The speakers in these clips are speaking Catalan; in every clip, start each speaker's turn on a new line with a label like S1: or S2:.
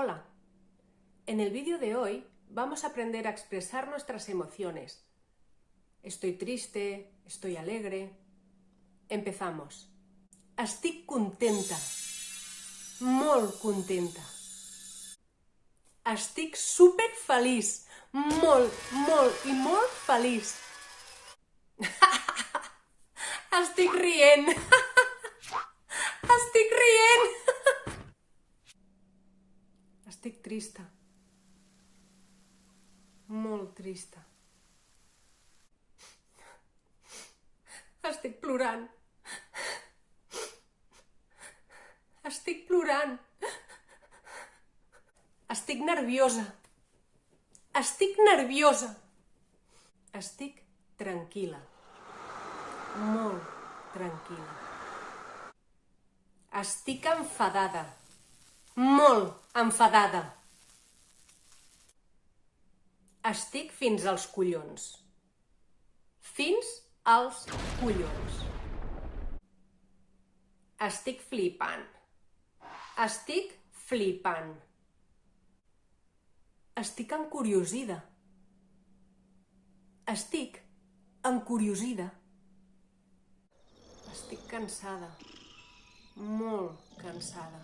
S1: Hola, en el vídeo de hoy vamos a aprender a expresar nuestras emociones. Estoy triste, estoy alegre. Empezamos. Estic contenta, molt contenta. Estic superfeliç, molt i molt feliç. Estic rient. Estic rient. Estic trista. Molt trista. Estic plorant. Estic plorant. Estic nerviosa. Estic nerviosa. Estic tranquil·la. Molt tranquil·la. Estic enfadada. Molt enfadada. Estic fins als collons. Fins als collons. Estic flipant. Estic flipant. Estic encuriosida. Estic encuriosida. Estic cansada. Molt cansada.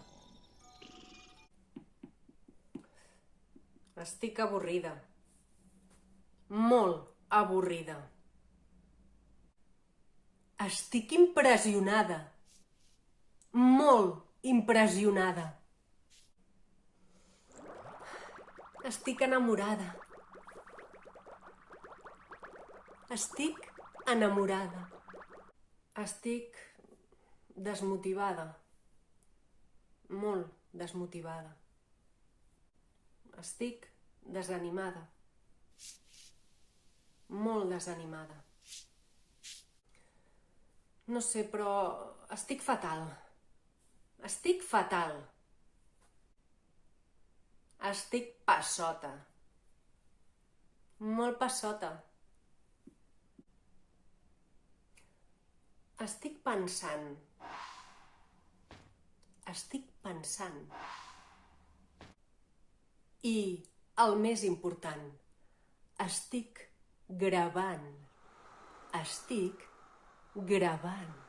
S1: Estic avorrida. Molt avorrida. Estic impressionada. Molt impressionada. Estic enamorada. Estic enamorada. Estic desmotivada. Molt desmotivada. Estic desanimada. Molt desanimada. No sé, però estic fatal. Estic fatal. Estic passota. Molt passota. Estic pensant. Estic pensant. I el més important, estic gravant. Estic gravant.